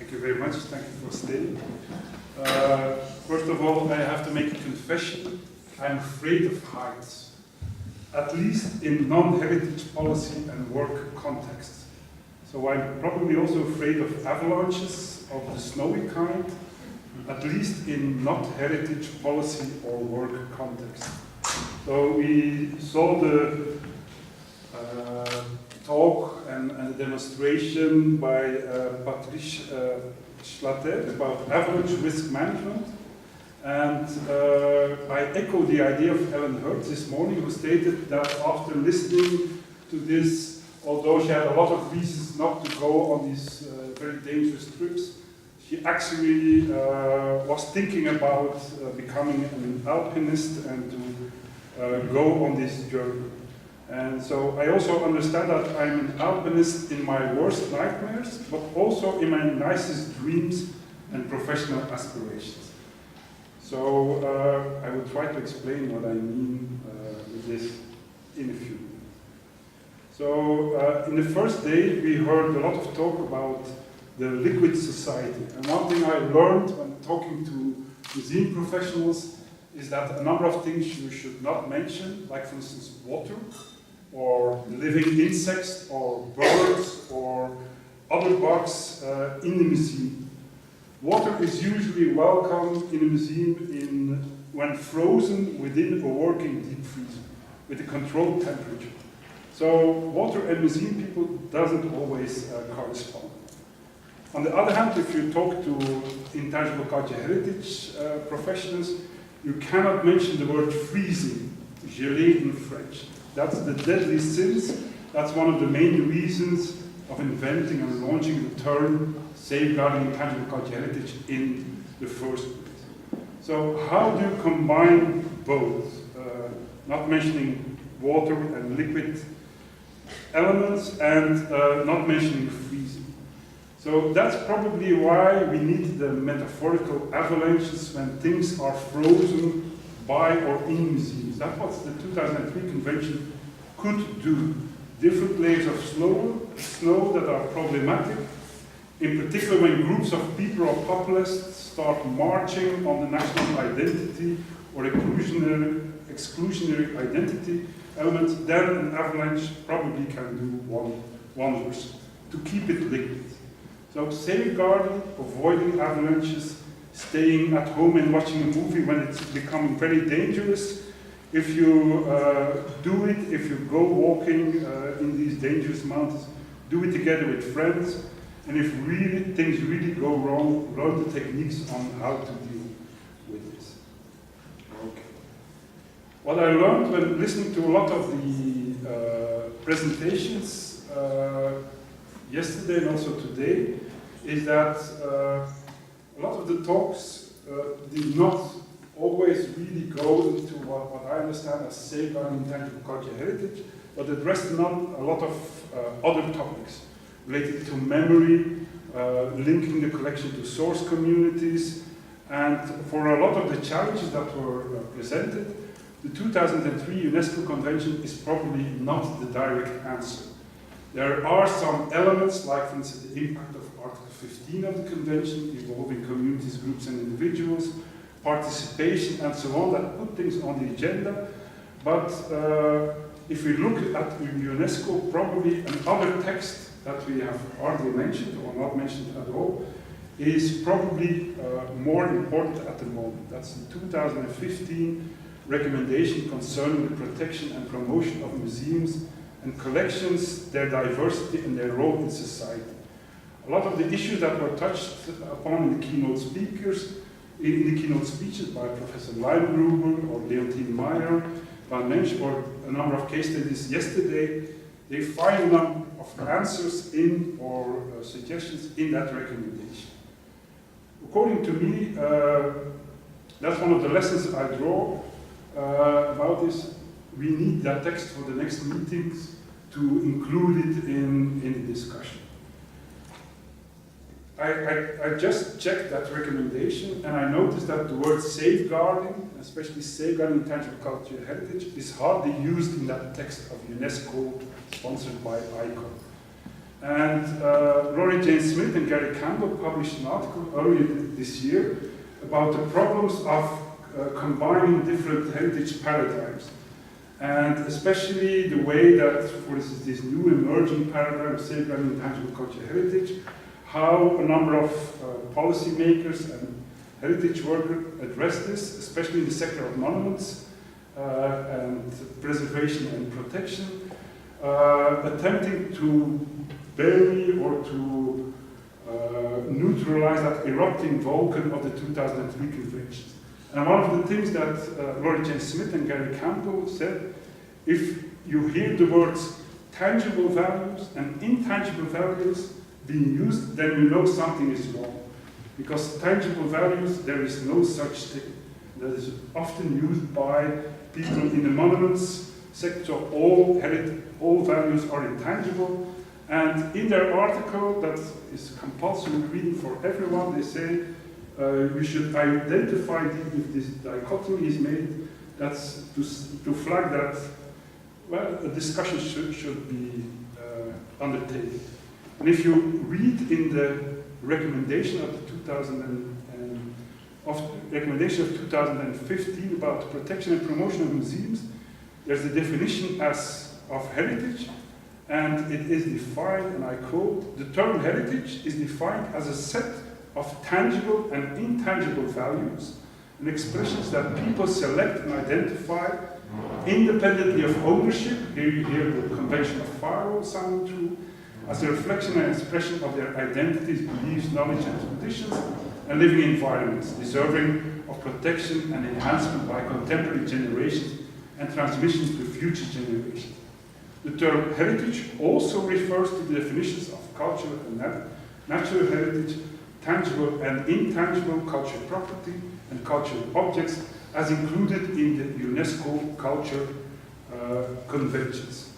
Thank you very much. Thank you for staying. First of all, I have to make a confession. I'm afraid of heights, at least in non-heritage policy and work contexts. So I'm probably also afraid of avalanches of the snowy kind, at least in not heritage policy or work context. So we saw the talk and a demonstration by Patrice Schlatter about avalanche risk management. And I echo the idea of Ellen Hertz this morning, who stated that after listening to this, although she had a lot of reasons not to go on these very dangerous trips, she actually was thinking about becoming an alpinist and to go on this journey. And so I also understand that I'm an alpinist in my worst nightmares, but also in my nicest dreams and professional aspirations. So I will try to explain what I mean with this in a few minutes. So in the first day, we heard a lot of talk about the liquid society. And one thing I learned when talking to museum professionals is that a number of things you should not mention, like for instance water, or living insects, or birds, or other bugs in the museum. Water is usually welcome in a museum when frozen within a working deep freezer with a controlled temperature. So water and museum people doesn't always correspond. On the other hand, if you talk to intangible culture heritage professionals, you cannot mention the word freezing, gelé in French. That's the deadly sins. That's one of the main reasons of inventing and launching the term safeguarding intangible culture heritage in the first place. So how do you combine both? Not mentioning water and liquid elements and not mentioning freezing. So that's probably why we need the metaphorical avalanches when things are frozen by or in museums. That's what the 2003 convention could do. Different layers of snow that are problematic, in particular when groups of people or populists start marching on the national identity or exclusionary identity elements, then an avalanche probably can do wonders to keep it liquid. So safeguarding, avoiding avalanches, staying at home and watching a movie when it's becoming very dangerous. If you do it, if you go walking in these dangerous mountains, do it together with friends. And if things really go wrong, learn the techniques on how to deal with this. Okay. What I learned when listening to a lot of the presentations yesterday and also today is that a lot of the talks did not always really go into what I understand as safeguarding intangible cultural heritage, but addressed a lot of other topics related to memory, linking the collection to source communities, and for a lot of the challenges that were presented, the 2003 UNESCO Convention is probably not the direct answer. There are some elements, like for instance the impact of Article 15 of the Convention, involving communities, groups and individuals, participation and so on, that put things on the agenda. But if we look at UNESCO, probably another text that we have hardly mentioned or not mentioned at all is probably more important at the moment. That's the 2015 recommendation concerning the protection and promotion of museums and collections, their diversity and their role in society. A lot of the issues that were touched upon in the keynote speakers, in the keynote speeches by Professor Leingruber or Leontine Meyer, Van Mensch, or a number of case studies yesterday, they find a number of answers in or suggestions in that recommendation. According to me, that's one of the lessons I draw about this. We need that text for the next meetings to include it in the discussion. I just checked that recommendation and I noticed that the word safeguarding, especially safeguarding intangible cultural heritage, is hardly used in that text of UNESCO sponsored by ICON. And Rory Jane Smith and Gary Campbell published an article earlier this year about the problems of combining different heritage paradigms. And especially the way that, for instance, this new emerging paradigm of safeguarding intangible cultural heritage, how a number of policymakers and heritage workers address this, especially in the sector of monuments and preservation and protection, attempting to bury or to neutralize that erupting volcano of the 2003 conventions. And one of the things that Rory Jane Smith and Gary Campbell said, if you hear the words tangible values and intangible values being used, then you know something is wrong. Because tangible values, there is no such thing. That is often used by people in the monuments sector. All values are intangible. And in their article, that is compulsory reading for everyone, they say you should identify if this dichotomy is made. That's to flag that, well, a discussion should be undertaken. And if you read in the recommendation of the 2015 about the protection and promotion of museums, there's a definition of heritage, and it is defined, and I quote, the term heritage is defined as a set of tangible and intangible values and expressions that people select and identify independently of ownership. Here you hear the Convention of FARO sounding through, as a reflection and expression of their identities, beliefs, knowledge and traditions, and living environments, deserving of protection and enhancement by contemporary generations and transmissions to future generations. The term heritage also refers to the definitions of cultural and natural heritage, tangible and intangible cultural property, and cultural objects as included in the UNESCO culture conventions,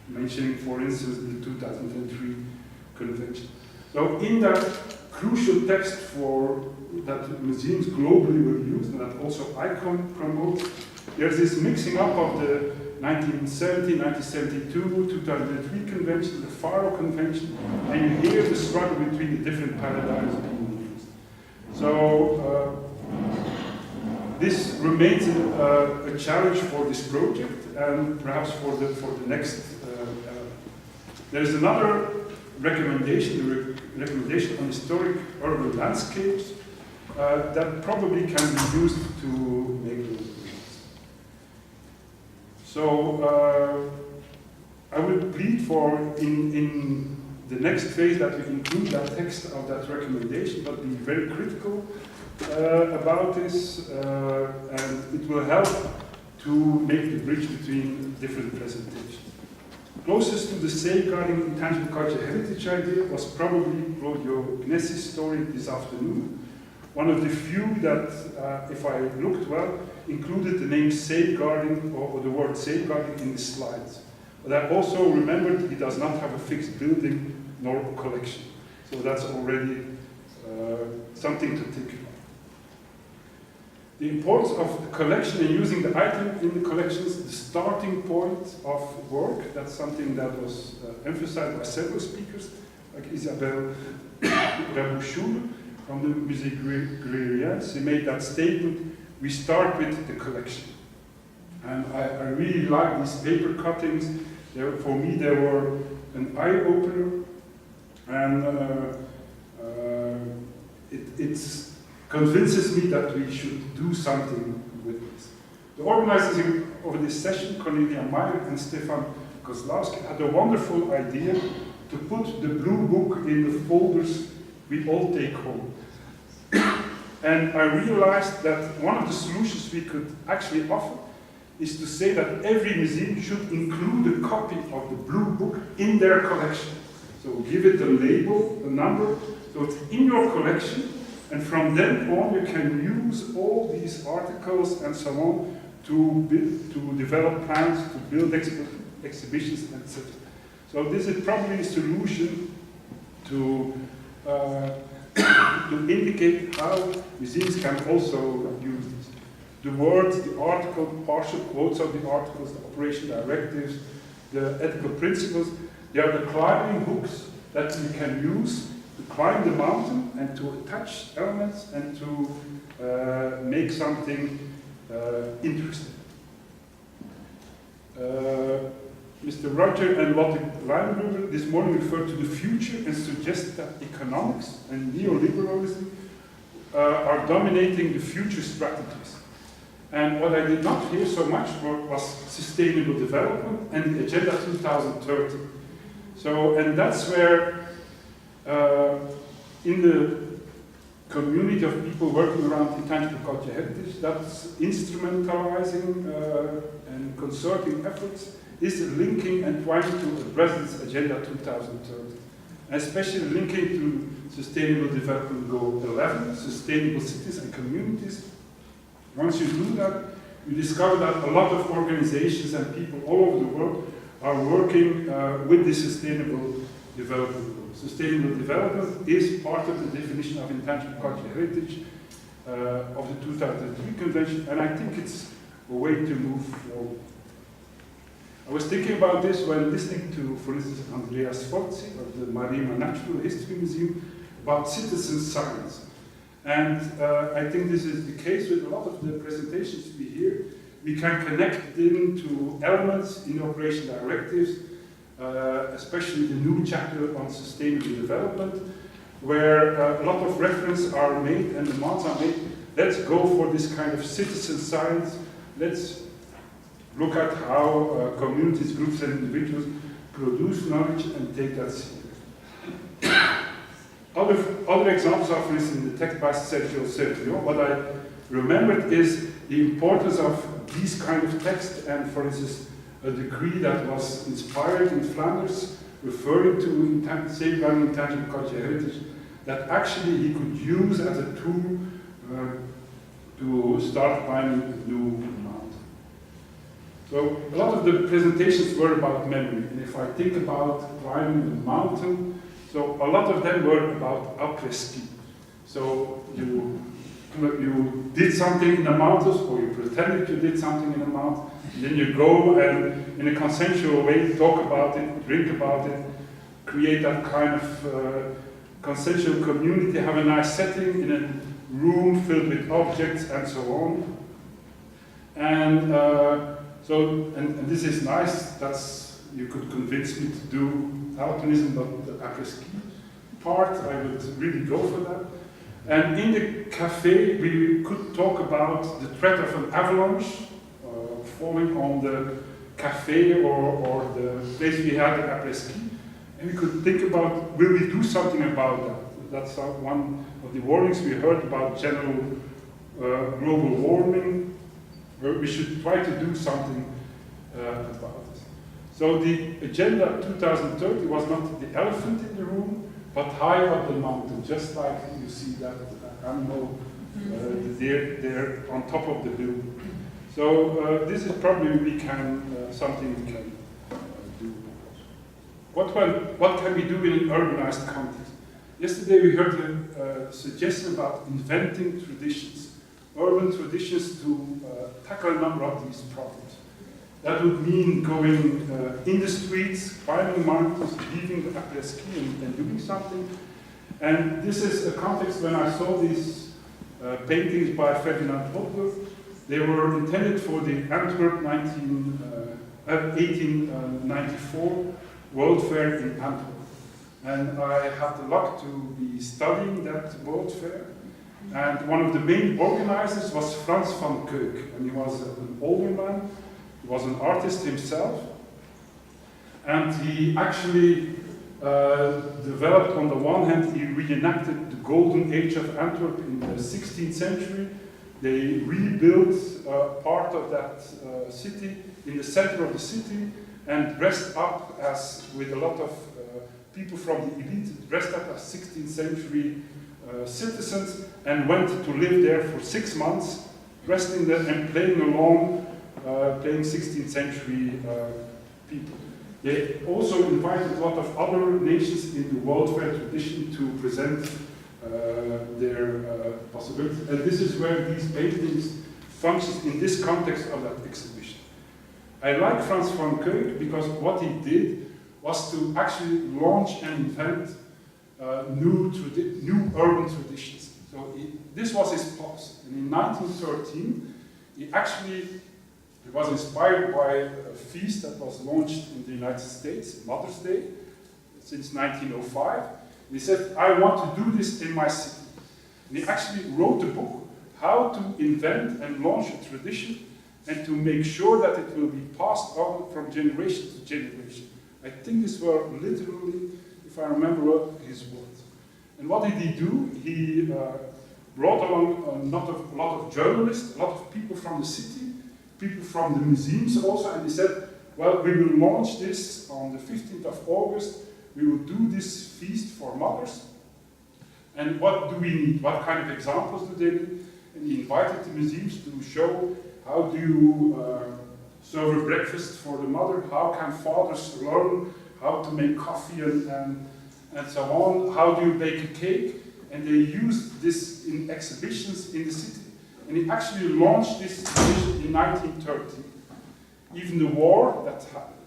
mentioning, for instance, the 2003 convention. So in that crucial text for that museums globally will use, and that also ICON promotes, there's this mixing up of the 1970, 1972, 2003 convention, the FARO convention, and you hear the struggle between the different paradigms being used. So this remains a challenge for this project, and perhaps for the next. There is another recommendation, the recommendation on historic urban landscapes, that probably can be used to make those agreements. So I will plead for in the next phase that we include that text of that recommendation, but be very critical about this, and it will help to make the bridge between different presentations. Closest to the safeguarding intangible cultural heritage idea was probably Claudio Gnessi's story this afternoon. One of the few that, if I looked well, included the name safeguarding or the word safeguarding in the slides. But I also remembered he does not have a fixed building nor a collection. So that's already something to think about. The importance of the collection and using the item in the collections, the starting point of work, that's something that was emphasized by several speakers, like Isabelle Rabouchoul from the Musée Grérien. She made that statement, we start with the collection. And I really like these paper cuttings. For me, they were an eye-opener, and it convinces me that we should do something with this. The organizers of this session, Cornelia Meyer and Stefan Kozlowski, had a wonderful idea to put the blue book in the folders we all take home. And I realized that one of the solutions we could actually offer is to say that every museum should include a copy of the blue book in their collection. So give it a label, a number, so it's in your collection, and from then on you can use all these articles and so on to develop plans, to build exhibitions, etc. So this is probably a solution to indicate how museums can also use this. The words, the article, partial quotes of the articles, the operation directives, the ethical principles, they are the climbing hooks that we can use to climb the mountain and to attach elements and to make something interesting. Mr. Roger and Lotte Leinruber this morning referred to the future and suggest that economics and neoliberalism are dominating the future strategies. And what I did not hear so much was sustainable development and the Agenda 2030. So, and that's where in the community of people working around intangible cultural heritage, that's instrumentalizing and concerting efforts is linking and trying to address this Agenda 2030. Especially linking to Sustainable Development Goal 11, sustainable cities and communities. Once you do that, you discover that a lot of organizations and people all over the world are working with the Sustainable Development Goals. Sustainable development is part of the definition of intangible cultural heritage of the 2003 Convention, and I think it's a way to move forward. I was thinking about this when listening to, for instance, Andreas Forzi of the Marina Natural History Museum about citizen science. And I think this is the case with a lot of the presentations we hear. We can connect them to elements in operation directives, especially the new chapter on sustainable development, where a lot of references are made and demands are made. Let's go for this kind of citizen science. Let's look at how communities, groups, and individuals produce knowledge and take that seriously. Other examples are, for instance, in the text by Sergio Sergio. What I remembered is the importance of these kind of texts, and for instance, a decree that was inspired in Flanders, referring to safeguarding intangible cultural heritage, that actually he could use as a tool to start climbing a new mountain. So a lot of the presentations were about memory, and if I think about climbing a mountain, so a lot of them were about après-ski. So you did something in the mountains, or you pretended you did something in the mountains, and then you go and in a consensual way talk about it, drink about it, create that kind of consensual community, have a nice setting in a room filled with objects and so on. And and this is nice. That's, you could convince me to do alpinism, but the après-ski part, I would really go for that. And in the cafe, we could talk about the threat of an avalanche falling on the cafe or the place we had the après-ski. And we could think about, will we do something about that? That's one of the warnings we heard about general global warming, where we should try to do something about it. So the Agenda 2030 was not the elephant in the room, but high up the mountain, just like you see that animal there on top of the hill. So this is probably something we can do. What can we do in an urbanized context? Yesterday we heard a suggestion about inventing traditions, urban traditions to tackle a number of these problems. That would mean going in the streets, climbing mountains, leaving the après-ski and doing something. And this is a context when I saw these paintings by Ferdinand Hodler. They were intended for the Antwerp 1894 World Fair in Antwerp. And I had the luck to be studying that World Fair. And one of the main organizers was Frans van Keuk. And he was an older man. He was an artist himself. And he actually developed, on the one hand, he reenacted the golden age of Antwerp in the 16th century. They rebuilt part of that city in the center of the city and dressed up as, with a lot of people from the elite, dressed up as 16th century citizens and went to live there for 6 months, dressed in that and playing along, playing 16th century people. They also invited a lot of other nations in the World Fair tradition to present their possibilities. And this is where these paintings function in this context of that exhibition. I like Frans van Keuk because what he did was to actually launch and invent new urban traditions. So this was his policy. And in 1913, he was inspired by a feast that was launched in the United States, Mother's Day, since 1905. He said, I want to do this in my city. And he actually wrote a book, how to invent and launch a tradition and to make sure that it will be passed on from generation to generation. I think these were literally, if I remember well, his words. And what did he do? He brought along a lot of journalists, a lot of people from the city, people from the museums also, and he said, well, we will launch this on the 15th of August. We will do this feast for mothers. And what do we need? What kind of examples do they need? And he invited the museums to show how do you serve a breakfast for the mother, how can fathers learn how to make coffee and so on, how do you bake a cake, and they used this in exhibitions in the city. And he actually launched this exhibition in 1930. Even the war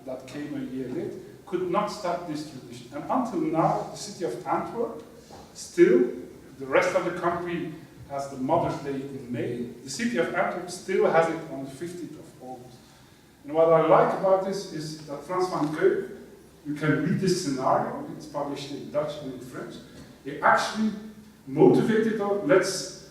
that came a year later could not stop this tradition. And until now, the city of Antwerp, still, the rest of the country has the Mother's Day in May. The city of Antwerp still has it on the 15th of August. And what I like about this is that Frans van Keuken, you can read this scenario, it's published in Dutch and in French. He actually motivated us, let's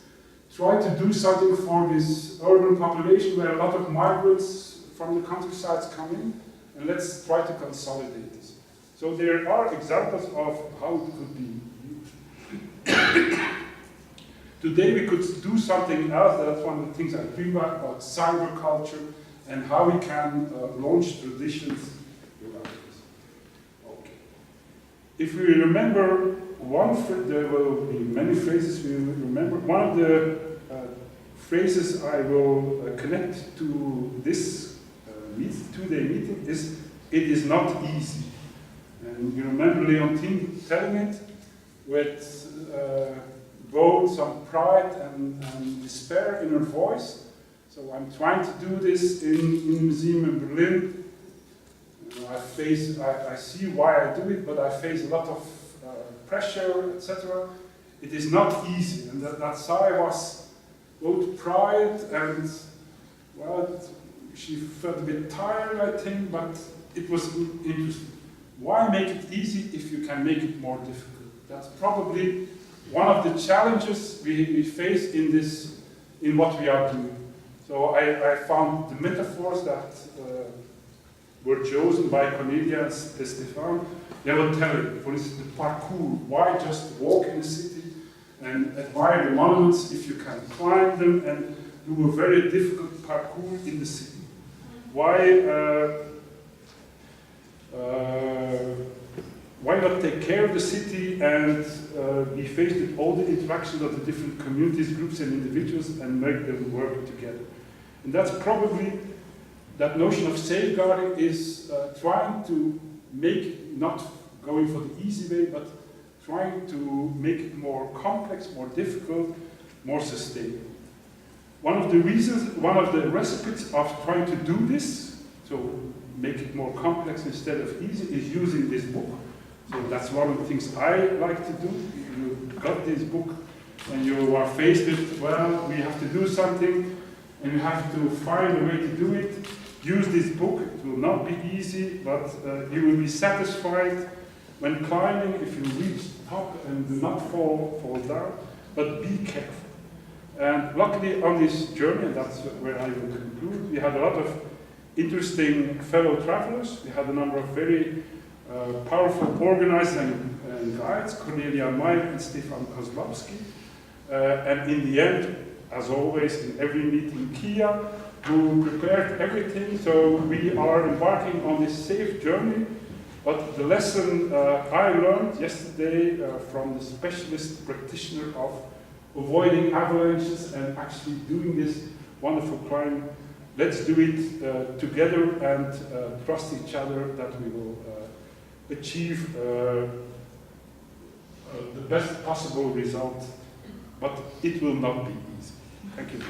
try to do something for this urban population where a lot of migrants from the countrysides come in, and let's try to consolidate this. So there are examples of how it could be used. Today we could do something else. That's one of the things I dream about cyber culture and how we can launch traditions without this. Okay. If we remember one, there will be many phrases we will remember. One of the phrases I will connect to this two-day meeting is, it is not easy. And you remember Leontine telling it with both some pride and despair in her voice. So I'm trying to do this in a museum in Berlin. I see why I do it, but I face a lot of pressure, etc. It is not easy, and that side was both pride and, well, she felt a bit tired, I think, but it was interesting. Why make it easy if you can make it more difficult? That's probably one of the challenges we face in what we are doing. So I found the metaphors that were chosen by Cornelia and Stefan. They will tell you, for instance, the parkour. Why just walk in the city and admire the monuments if you can climb them and do a very difficult parkour in the city? Why not take care of the city and be faced with all the interactions of the different communities, groups and individuals and make them work together? And that's probably, that notion of safeguarding is trying to make it not going for the easy way, but trying to make it more complex, more difficult, more sustainable. One of the recipes of trying to do this, to make it more complex instead of easy, is using this book. So that's one of the things I like to do. You got this book and you are faced with, well, we have to do something and you have to find a way to do it. Use this book. It will not be easy, but you will be satisfied when climbing if you reach the top and do not fall down, but be careful. And luckily on this journey, and that's where I will conclude, we had a lot of interesting fellow travelers. We had a number of very powerful organizers and guides, Cornelia Meyer and Stefan Kozlowski. And in the end, as always, in every meeting, Kia, who prepared everything. So we are embarking on this safe journey. But the lesson I learned yesterday from the specialist practitioner of avoiding avalanches and actually doing this wonderful climb, let's do it together and trust each other that we will achieve the best possible result, but it will not be easy. Thank you.